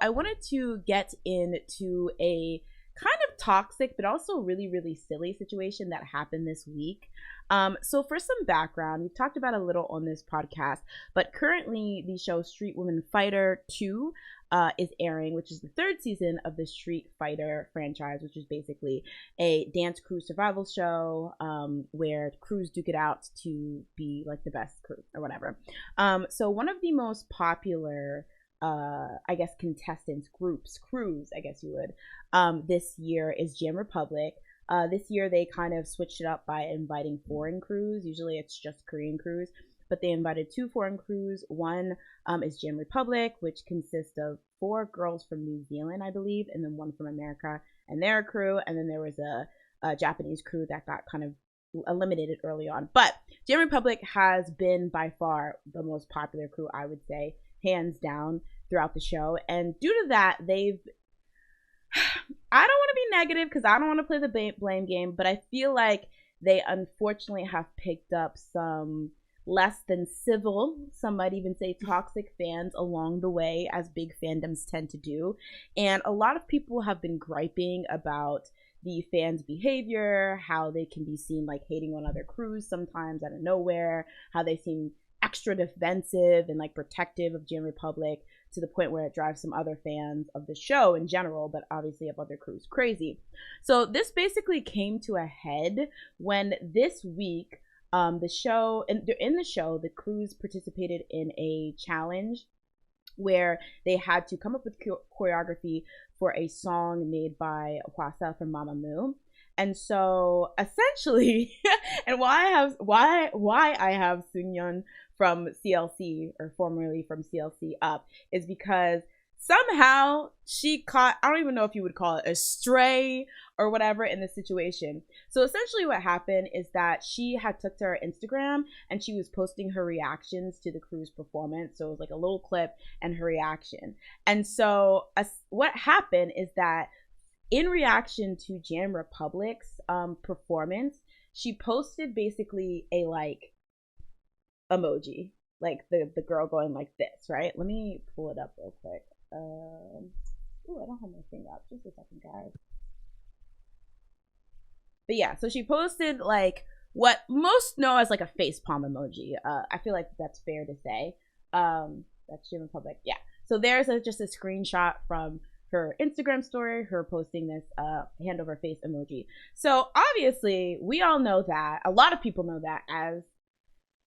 I wanted to get into a kind of toxic, but also really, really silly situation that happened this week. So for some background, we've talked about a little on this podcast, but currently the show Street Woman Fighter 2 is airing, which is the third season of the Street Fighter franchise, which is basically a dance crew survival show where crews duke it out to be like the best crew or whatever. So one of the most popular I guess contestants, crews, I guess you would, this year is Jam Republic. This year they kind of switched it up by inviting foreign crews. Usually it's just Korean crews, but they invited two foreign crews. One is Jam Republic, which consists of 4 girls from New Zealand, I believe, and then one from America and their crew. And then there was a Japanese crew that got kind of eliminated early on. But Jam Republic has been by far the most popular crew, I would say, hands down, throughout the show. And due to that, I don't want to be negative because I don't want to play the blame game, but I feel like they unfortunately have picked up some less than civil, some might even say toxic fans along the way, as big fandoms tend to do. And a lot of people have been griping about the fans' behavior, how they can be seen like hating on other crews sometimes out of nowhere, how they seem extra defensive and like protective of Jam Republic to the point where it drives some other fans of the show in general, but obviously of other crews, crazy. So this basically came to a head when this week in the show the crews participated in a challenge where they had to come up with choreography for a song made by Hwasa from Mamamoo. And so essentially, and why I have Seungyeon from CLC, or formerly from CLC, up is because somehow she caught, I don't even know if you would call it a stray or whatever in the situation. So essentially what happened is that she had took to her Instagram and she was posting her reactions to the crew's performance. So it was like a little clip and her reaction. And so what happened is that in reaction to Jam Republic's performance, she posted basically a like emoji, like the girl going like this, right? Let me pull it up real quick. Oh, I don't have my thing up. Just a second, guys. But yeah, so she posted like what most know as like a facepalm emoji. I feel like that's fair to say. That's Jam Republic. Yeah. So there's just a screenshot from her Instagram story, her posting this hand over face emoji. So obviously we all know that, a lot of people know that as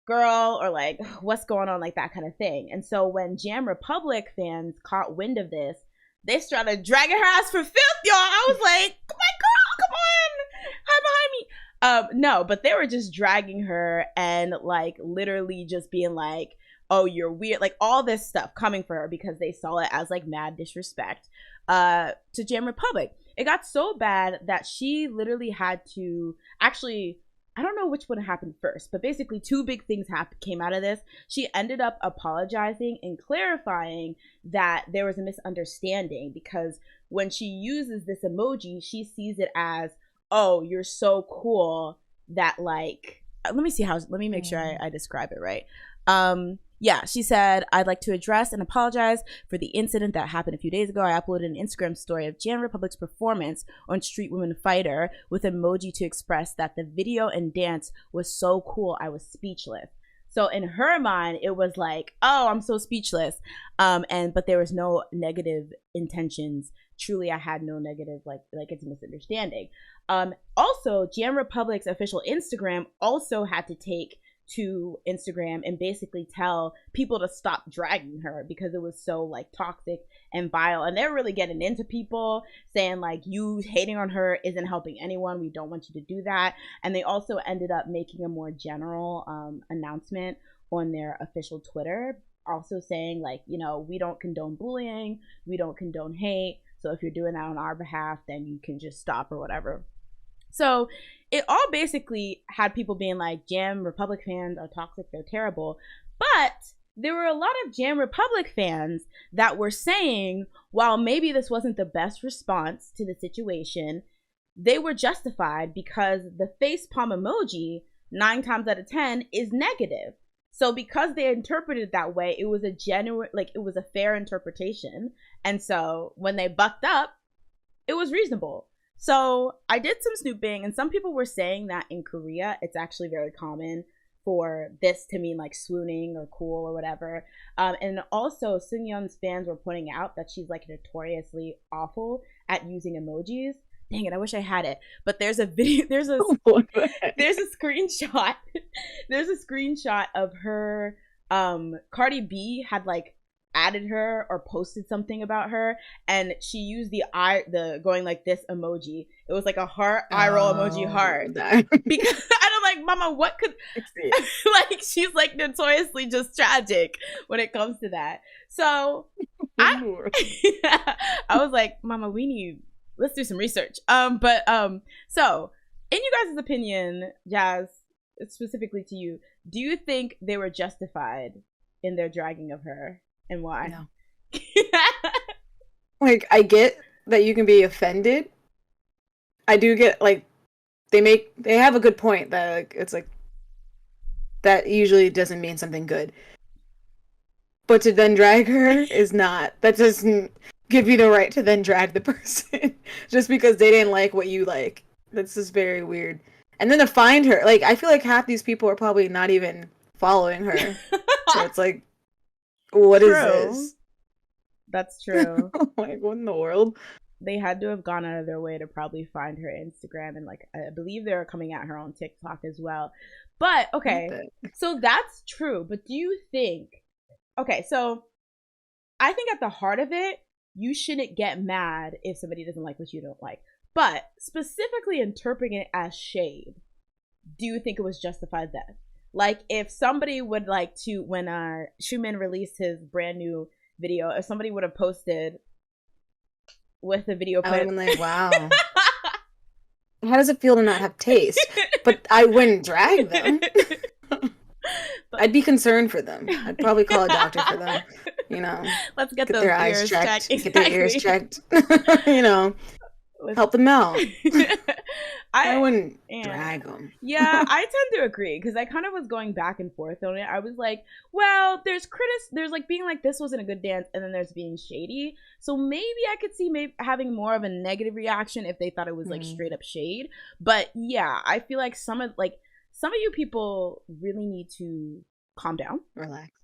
girl, or like what's going on, like that kind of thing. And so when Jam Republic fans caught wind of this, they started dragging her ass for filth, y'all. I was like, my girl, come on, hide behind me. No, but they were just dragging her and like literally just being like, oh, you're weird, like all this stuff coming for her because they saw it as like mad disrespect to Jam Republic. It got so bad that she literally had to actually, I don't know which one happened first, but basically 2 big things came out of this. She ended up apologizing and clarifying that there was a misunderstanding, because when she uses this emoji, she sees it as, oh, you're so cool that like, let me make sure I describe it right. Yeah, she said, I'd like to address and apologize for the incident that happened a few days ago. I uploaded an Instagram story of Jam Republic's performance on Street Woman Fighter with emoji to express that the video and dance was so cool, I was speechless. So in her mind, it was like, oh, I'm so speechless. But there was no negative intentions. Truly, I had no negative, like it's a misunderstanding. Also, Jam Republic's official Instagram also had to take to Instagram and basically tell people to stop dragging her because it was so like toxic and vile, and they're really getting into people saying like, you hating on her isn't helping anyone, we don't want you to do that. And they also ended up making a more general announcement on their official Twitter, also saying like, you know, we don't condone bullying, we don't condone hate, so if you're doing that on our behalf, then you can just stop or whatever. So it all basically had people being like, Jam Republic fans are toxic, they're terrible. But there were a lot of Jam Republic fans that were saying, while maybe this wasn't the best response to the situation, they were justified because the facepalm emoji 9 times out of 10 is negative. So because they interpreted it that way, it was a genuine, like, it was a fair interpretation. And so when they bucked up, it was reasonable. So I did some snooping, and some people were saying that in Korea, it's actually very common for this to mean like swooning or cool or whatever. And also, Seungyeon's fans were pointing out that she's like notoriously awful at using emojis. Dang it, I wish I had it. But there's a video, there's a screenshot. There's a screenshot of her. Cardi B had like added her or posted something about her, and she used the going like this emoji. It was like a heart, eye roll emoji heart. Because I'm like, mama, what could like, she's like notoriously just tragic when it comes to that. So I was like, mama, let's do some research. So in you guys' opinion, Jazz, specifically to you, do you think they were justified in their dragging of her, and why? No. Like, I get that you can be offended. I do get, like, they have a good point that, like, it's like, that usually doesn't mean something good. But to then drag her is not, that doesn't give you the right to then drag the person just because they didn't like what you like. That's just very weird. And then to find her, like, I feel like half these people are probably not even following her. So it's like, what is this? That's true. Like, what in the world? They had to have gone out of their way to probably find her Instagram, and like, I believe they were coming at her on TikTok as well. But okay, so that's true. But do you think, okay, so I think at the heart of it, you shouldn't get mad if somebody doesn't like what you don't like. But specifically interpreting it as shade, do you think it was justified then? Like, if somebody would like to, when Seungyeon released his brand new video, if somebody would have posted with the video I would have been like, wow. How does it feel to not have taste? But I wouldn't drag them. I'd be concerned for them. I'd probably call a doctor for them. You know, let's get those their ears eyes checked. Exactly. Get their ears checked. You know, help them out. I wouldn't drag them. Yeah, I tend to agree, because I kind of was going back and forth on it. I was like, well, there's like being like, this wasn't a good dance, and then there's being shady. So maybe I could see maybe having more of a negative reaction if they thought it was like straight up shade. But yeah, I feel like some of you people really need to calm down,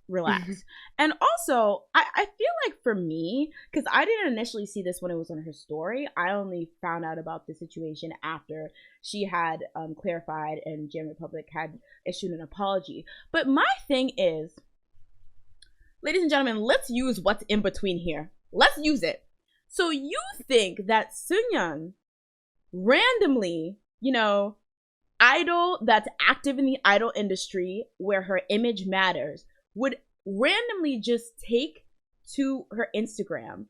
relax. And also, I feel like for me, because I didn't initially see this when it was on her story, I only found out about the situation after she had clarified and Jam Republic had issued an apology. But my thing is, ladies and gentlemen, let's use what's in between here. Let's use it. So you think that Seungyeon randomly, you know, idol that's active in the idol industry where her image matters, would randomly just take to her Instagram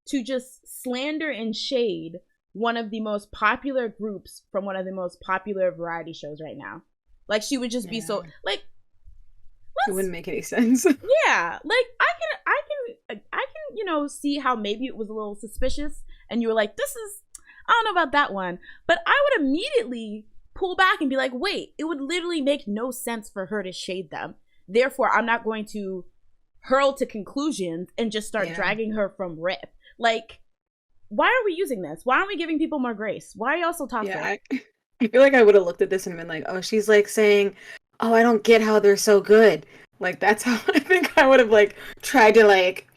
to just slander and shade one of the most popular groups from one of the most popular variety shows right now? Like, she would just be so, like, it wouldn't make any sense. Yeah, like, I can, you know, see how maybe it was a little suspicious, and you were like, I don't know about that one, but I would immediately pull back and be like, wait, it would literally make no sense for her to shade them. Therefore, I'm not going to hurl to conclusions and just start dragging her from rip. Like, why are we using this? Why aren't we giving people more grace? Why are y'all so toxic? Yeah, I feel like I would have looked at this and been like, oh, she's like saying, oh, I don't get how they're so good. Like, that's how I think I would have like tried to like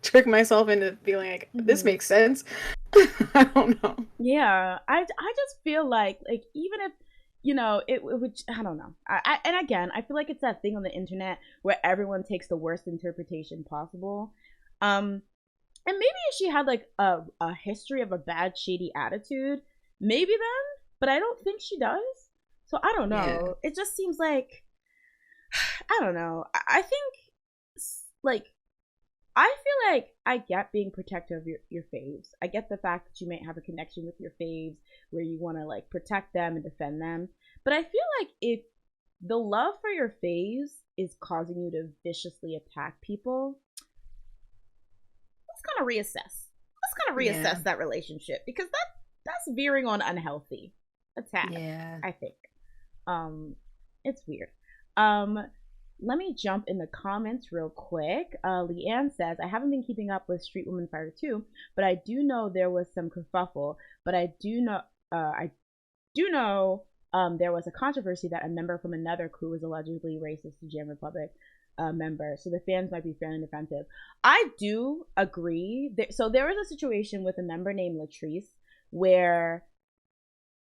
trick myself into feeling like this makes sense. I don't know. Yeah, I just feel like even if, you know, it would, I don't know. And again, I feel like it's that thing on the internet where everyone takes the worst interpretation possible. And maybe if she had like a history of a bad, shady attitude, maybe then, but I don't think she does. So I don't know. Yeah. It just seems like, I don't know. I think, like, I feel like I get being protective of your faves. I get the fact that you might have a connection with your faves where you want to like protect them and defend them. But I feel like if the love for your faves is causing you to viciously attack people, let's kind of reassess that relationship, because that's veering on unhealthy attack. Yeah, I think. It's weird. let me jump in the comments real quick. Leanne says, I haven't been keeping up with Street Woman Fighter 2, but I do know there was some kerfuffle. But I do know there was a controversy that a member from another crew was allegedly racist to Jam Republic member, so the fans might be feeling defensive. I do agree. So there was a situation with a member named Latrice where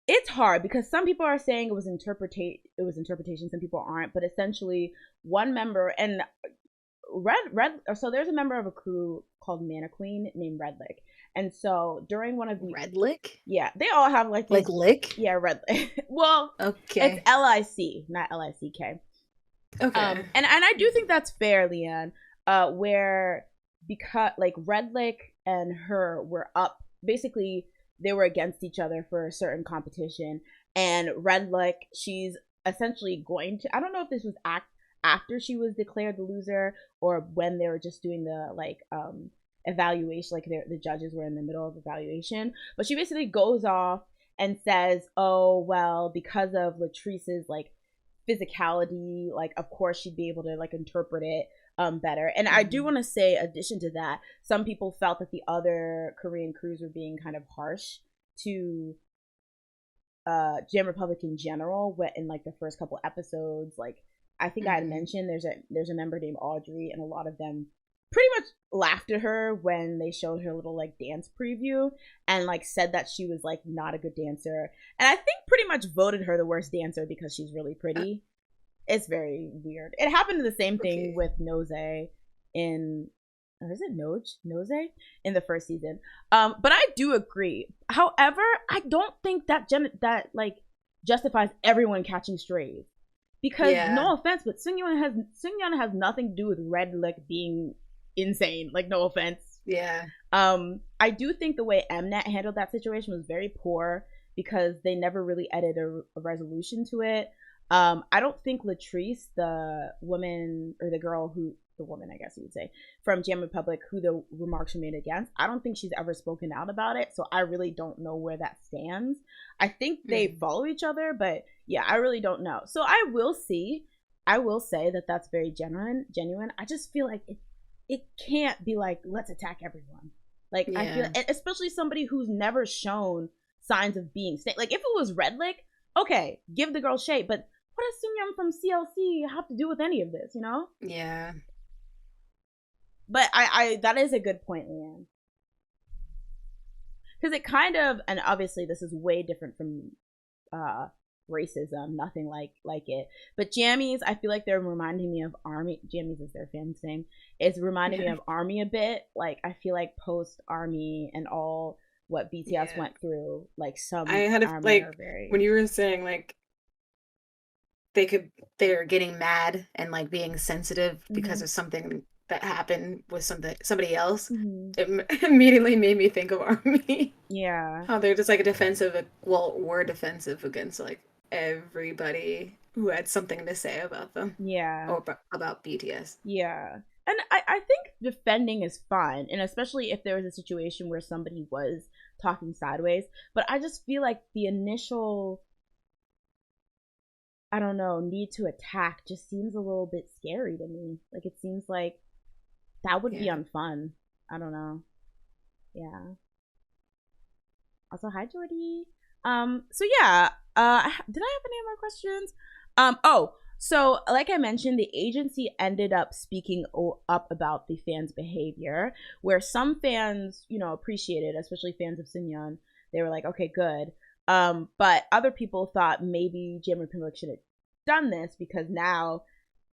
it's hard because some people are saying it was interpretation, some people aren't, but essentially one member and so there's a member of a crew called Mana Queen named Redlick. And so during one of the Redlick? Yeah, they all have like these, like lick? Yeah, Redlick. Well, okay, it's LIC, not LICK. okay. And I do think that's fair, Leanne. Where because like Redlick and her were up, basically they were against each other for a certain competition, and Redlick, she's essentially going to. I don't know if this was after she was declared the loser or when they were just doing the evaluation, like the judges were in the middle of evaluation, but she basically goes off and says, oh well, because of Latrice's like physicality, like of course she'd be able to like interpret it better. And I do want to say, addition to that, some people felt that the other Korean crews were being kind of harsh to Jam Republic in general, in like the first couple episodes. Like I think I had mentioned there's a member named Audrey, and a lot of them pretty much laughed at her when they showed her little like dance preview and like said that she was like not a good dancer, and I think pretty much voted her the worst dancer because she's really pretty. It's very weird. It happened to the same thing with Nose in, or is it Nose in the first season. But I do agree. However, I don't think that like justifies everyone catching strays, because no offense, but Seungyeon has nothing to do with Redlick being insane. Like no offense. Yeah. I do think the way Mnet handled that situation was very poor because they never really added a resolution to it. I don't think Latrice, the woman or the woman, I guess you would say, from Jam Republic, who the remarks were made against, I don't think she's ever spoken out about it. So I really don't know where that stands. I think they follow each other, but yeah, I really don't know. So I will say that that's very genuine. I just feel like it can't be like, let's attack everyone. Like I feel, especially somebody who's never shown signs of being like, if it was Redlick, okay, give the girl shade, but what does Seungyeon from CLC have to do with any of this, you know? Yeah. But I that is a good point, Leanne. Because it kind of, and obviously this is way different from racism, nothing like it. But Jammies, I feel like they're reminding me of Army. Jammies is their fan's name. It's reminding me of Army a bit. Like I feel like post Army and all what BTS went through, like some I had a, like when you were saying like they're getting mad and like being sensitive because of something that happened with somebody else. It immediately made me think of Army. Yeah. How they're just like were defensive against like everybody who had something to say about them. Yeah. Or about BTS. Yeah. And I think defending is fine, and especially if there was a situation where somebody was talking sideways. But I just feel like the initial, I don't know, need to attack just seems a little bit scary to me. Like it seems like that would be unfun. I don't know. Yeah. Also, hi Jordy. So yeah. Did I have any more questions? So like I mentioned, the agency ended up speaking up about the fans' behavior, where some fans, appreciated, especially fans of Seungyeon. They were like, okay, good. But other people thought maybe Jam Republic should have done this because now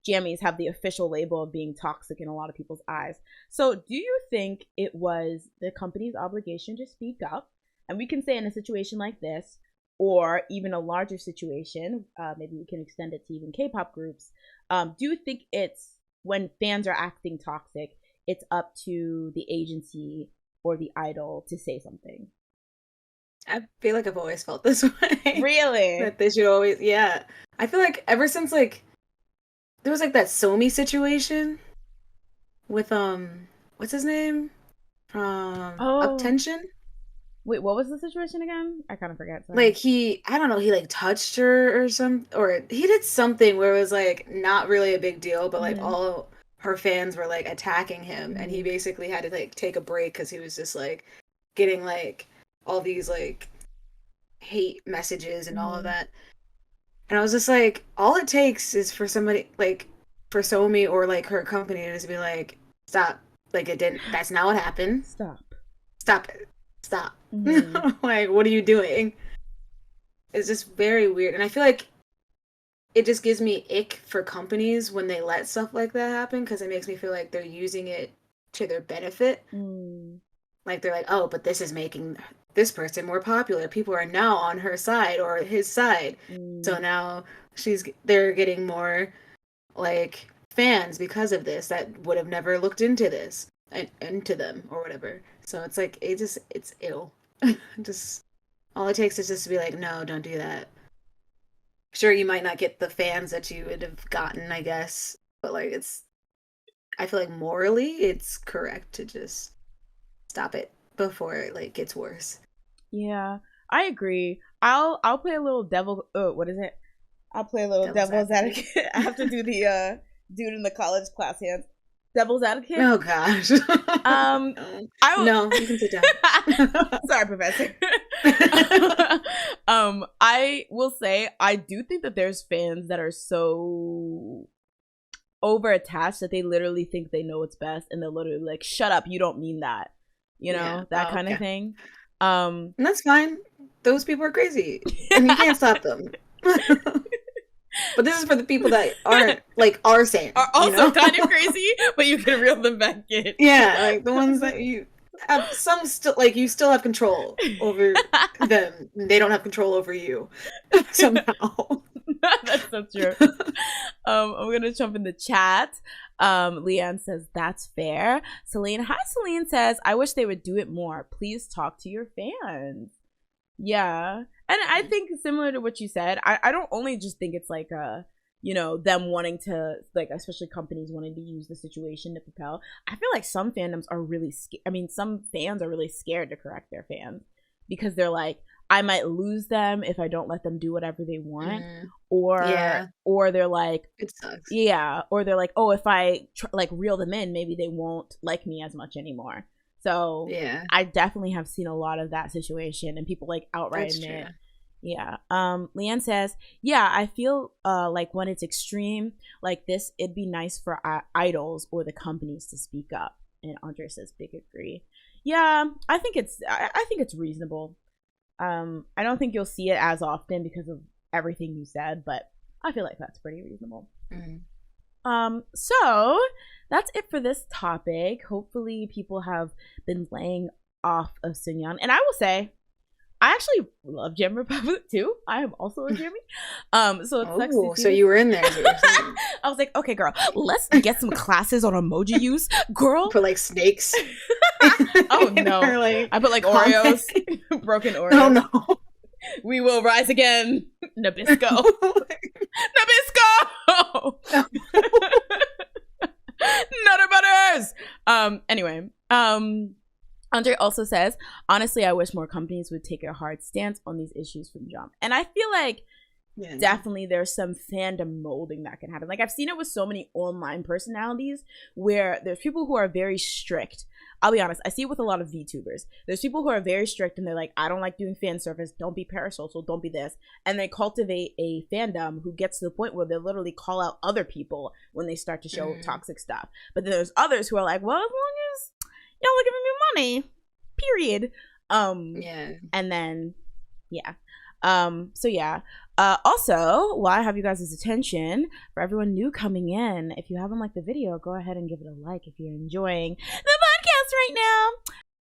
jammies have the official label of being toxic in a lot of people's eyes. So do you think it was the company's obligation to speak up? And we can say in a situation like this, or even a larger situation, maybe we can extend it to even K-pop groups. Do you think it's when fans are acting toxic, it's up to the agency or the idol to say something? I feel like I've always felt this way. Really? That they should always, I feel like ever since like there was like that Somi situation with what's his name from Up Tension? Wait, what was the situation again? I kind of forget. Sorry. Like I don't know, he like touched her or or he did something where it was like not really a big deal, but like all her fans were like attacking him, and he basically had to like take a break because he was just like getting like all these like hate messages and all of that. And I was just like, all it takes is for somebody like for Somi or like her company to just be like, stop, like it didn't. That's not what happened. Stop it. Stop. Like, what are you doing? It's just very weird. And I feel like it just gives me ick for companies when they let stuff like that happen, because it makes me feel like they're using it to their benefit. Like, they're like, oh, but this is making this person more popular. People are now on her side or his side. So now they're getting more, like, fans because of this that would have never looked into this. Into them or whatever. So it's like it's ill. Just all it takes is just to be like, no, don't do that. Sure, you might not get the fans that you would have gotten, I guess, but like I feel like morally it's correct to just stop it before it like gets worse. Yeah, I agree. I'll play a little what is it? I'll play a little devil's advocate. I have to do the dude in the college class hands. Devil's advocate. Oh gosh. No, you can sit down. Sorry, Professor. I will say I do think that there's fans that are so over attached that they literally think they know what's best, and they're literally like, "Shut up, you don't mean that." You know, that kind of thing. And that's fine. Those people are crazy, and you can't stop them. But this is for the people that aren't like are saying are also kind of crazy, but you can reel them back in. Yeah, like the ones that you have some still like you still have control over them. They don't have control over you somehow. That's so true. I'm gonna jump in the chat. Leanne says that's fair. Celine says, I wish they would do it more. Please talk to your fans. Yeah. And I think similar to what you said, I don't only just think it's like them wanting to, like, especially companies wanting to use the situation to propel. I feel like some fandoms are really some fans are really scared to correct their fans because they're like, I might lose them if I don't let them do whatever they want. Or they're like, it sucks. Yeah. Or they're like, oh, if I reel them in, maybe they won't like me as much anymore. So yeah, I definitely have seen a lot of that situation, and people like outright admit. Yeah. Leanne says, yeah, I feel like when it's extreme like this, it'd be nice for idols or the companies to speak up. And Andre says, big agree. Yeah, I think it's reasonable. I don't think you'll see it as often because of everything you said, but I feel like that's pretty reasonable. So that's it for this topic. Hopefully people have been laying off of Seungyeon. And I will say, I actually love Jam Republic too. I am also a Jammy. So it sucks to see so you were in there. I was like, okay, girl, let's get some classes on emoji use, girl. Put like snakes. Oh no! I put like Oreos, broken Oreos. Oh no! We will rise again, Nabisco. Nabisco. Nutter butters. Anyway, Andre also says, honestly, I wish more companies would take a hard stance on these issues from jump. And I feel like definitely there's some fandom molding that can happen. Like, I've seen it with so many online personalities where there's people who are very strict. I'll be honest, I see it with a lot of VTubers. There's people who are very strict and they're like, I don't like doing fan service, don't be parasocial, don't be this. And they cultivate a fandom who gets to the point where they literally call out other people when they start to show toxic stuff. But then there's others who are like, well, as long as y'all are giving me money, period. And then also, while I have you guys' attention, for everyone new coming in, if you haven't liked the video, go ahead and give it a like if you're enjoying the podcast right now.